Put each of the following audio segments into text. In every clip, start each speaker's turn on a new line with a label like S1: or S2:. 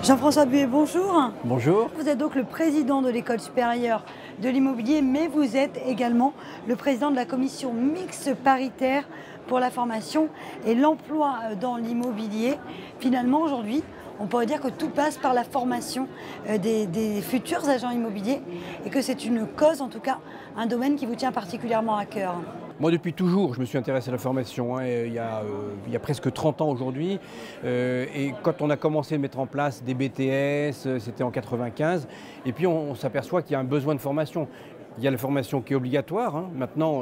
S1: Jean-François Buet, bonjour.
S2: Bonjour.
S1: Vous êtes donc le président de l'École supérieure de l'immobilier, mais vous êtes également le président de la commission mixte paritaire pour la formation et l'emploi dans l'immobilier. Finalement, aujourd'hui, on pourrait dire que tout passe par la formation des futurs agents immobiliers et que c'est une cause, en tout cas, un domaine qui vous tient particulièrement à cœur.
S2: Moi, depuis toujours, je me suis intéressé à la formation, il y a presque 30 ans aujourd'hui. Et quand on a commencé à mettre en place des BTS, c'était en 95. Et puis, on s'aperçoit qu'il y a un besoin de formation. Il y a la formation qui est obligatoire. Maintenant,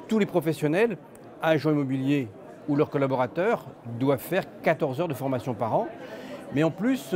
S2: tous les professionnels, agents immobiliers ou leurs collaborateurs, doivent faire 14 heures de formation par an. Mais en plus,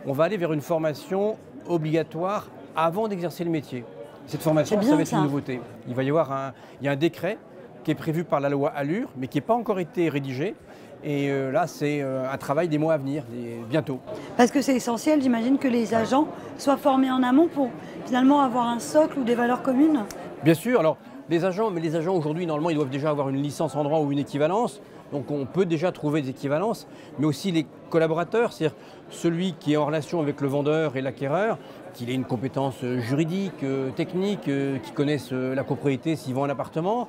S2: on va aller vers une formation obligatoire avant d'exercer le métier. Cette formation, ça va être une nouveauté. Il y a un décret qui est prévu par la loi Allure, mais qui n'a pas encore été rédigé. Et là, c'est un travail des mois à venir, bientôt.
S1: Parce que c'est essentiel, j'imagine, que les agents soient formés en amont pour finalement avoir un socle ou des valeurs communes.
S2: Bien sûr. Alors, les agents aujourd'hui, normalement, ils doivent déjà avoir une licence en droit ou une équivalence. Donc on peut déjà trouver des équivalences, mais aussi les collaborateurs, c'est-à-dire celui qui est en relation avec le vendeur et l'acquéreur, qu'il ait une compétence juridique, technique, qui connaisse la propriété s'il vend un appartement.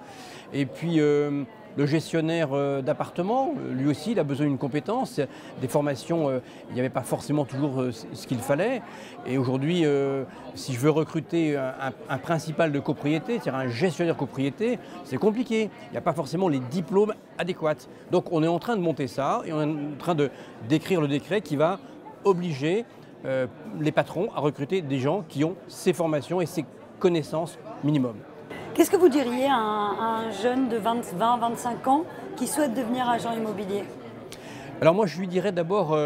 S2: Et puis le gestionnaire d'appartement, lui aussi, il a besoin d'une compétence. Des formations, il n'y avait pas forcément toujours ce qu'il fallait. Et aujourd'hui, si je veux recruter un principal de copropriété, c'est-à-dire un gestionnaire copropriété, c'est compliqué. Il n'y a pas forcément les diplômes adéquats. Donc on est en train de monter ça et on est en train d'écrire le décret qui va obliger les patrons à recruter des gens qui ont ces formations et ces connaissances minimum.
S1: Qu'est-ce que vous diriez à un jeune de 20-25 ans qui souhaite devenir agent immobilier?
S2: Alors moi, je lui dirais d'abord,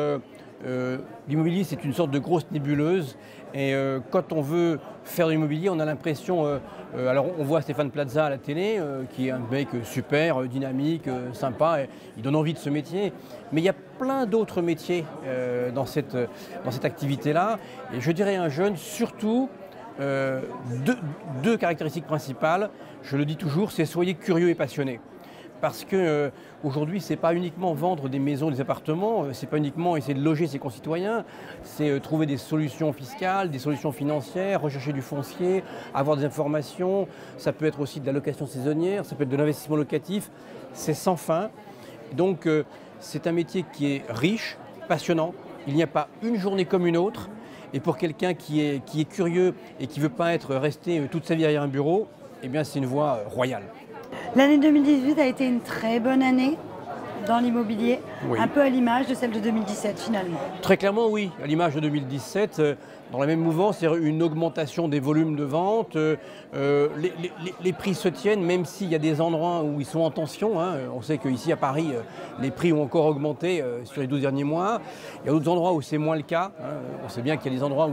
S2: l'immobilier, c'est une sorte de grosse nébuleuse. Et quand on veut faire de l'immobilier, on a l'impression... alors on voit Stéphane Plaza à la télé, qui est un mec super, dynamique, sympa, et il donne envie de ce métier. Mais il y a plein d'autres métiers dans cette activité-là. Et je dirais à un jeune, surtout, deux caractéristiques principales, je le dis toujours, c'est soyez curieux et passionné. Parce que aujourd'hui, ce n'est pas uniquement vendre des maisons, des appartements, ce n'est pas uniquement essayer de loger ses concitoyens, c'est trouver des solutions fiscales, des solutions financières, rechercher du foncier, avoir des informations, ça peut être aussi de la location saisonnière, ça peut être de l'investissement locatif, c'est sans fin. Donc c'est un métier qui est riche, passionnant, il n'y a pas une journée comme une autre. Et pour quelqu'un qui est curieux et qui ne veut pas être resté toute sa vie derrière un bureau, eh bien c'est une voie royale.
S1: L'année 2018 a été une très bonne année dans l'immobilier,
S2: oui.
S1: Un peu à l'image de celle de 2017 finalement.
S2: Très clairement oui, à l'image de 2017, dans la même mouvance, c'est une augmentation des volumes de vente, les prix se tiennent même s'il y a des endroits où ils sont en tension. On sait qu'ici à Paris, les prix ont encore augmenté sur les 12 derniers mois. Il y a d'autres endroits où c'est moins le cas. On sait bien qu'il y a des endroits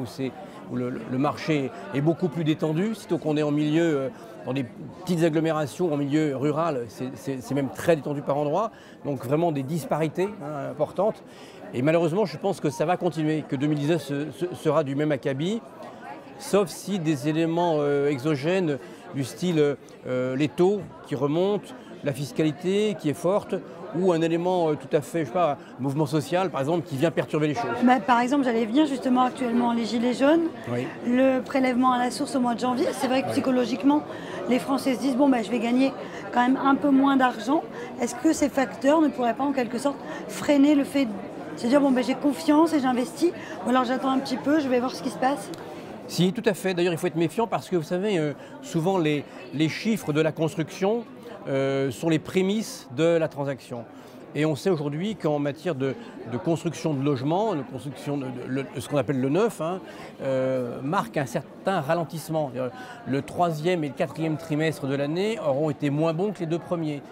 S2: où le marché est beaucoup plus détendu, sitôt qu'on est en milieu, dans des petites agglomérations, en milieu rural, c'est même très détendu par endroits, donc vraiment des disparités importantes. Et malheureusement, je pense que ça va continuer, que 2019 sera du même acabit, sauf si des éléments exogènes du style les taux qui remontent, la fiscalité qui est forte, ou un élément tout à fait, je sais pas, un mouvement social par exemple, qui vient perturber les choses.
S1: Par exemple, j'allais venir justement actuellement les gilets jaunes, oui. Le prélèvement à la source au mois de janvier. C'est vrai que psychologiquement, les Français se disent bon je vais gagner quand même un peu moins d'argent. Est-ce que ces facteurs ne pourraient pas en quelque sorte freiner le fait de se dire bon j'ai confiance et j'investis, ou alors j'attends un petit peu, je vais voir ce qui se passe?
S2: Si, tout à fait. D'ailleurs, il faut être méfiant parce que vous savez, souvent les chiffres de la construction sont les prémices de la transaction. Et on sait aujourd'hui qu'en matière de construction de logements, de construction de ce qu'on appelle le neuf, marque un certain ralentissement. Le 3e et le 4e trimestre de l'année auront été moins bons que les 2 premiers.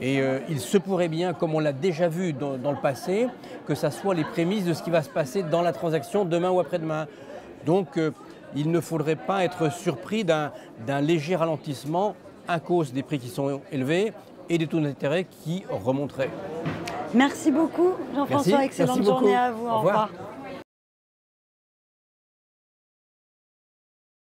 S2: Et il se pourrait bien, comme on l'a déjà vu dans le passé, que ça soit les prémices de ce qui va se passer dans la transaction demain ou après-demain. Donc il ne faudrait pas être surpris d'un léger ralentissement à cause des prix qui sont élevés et des taux d'intérêt qui remonteraient.
S1: Merci beaucoup Jean-François, excellente journée à vous.
S2: Au revoir.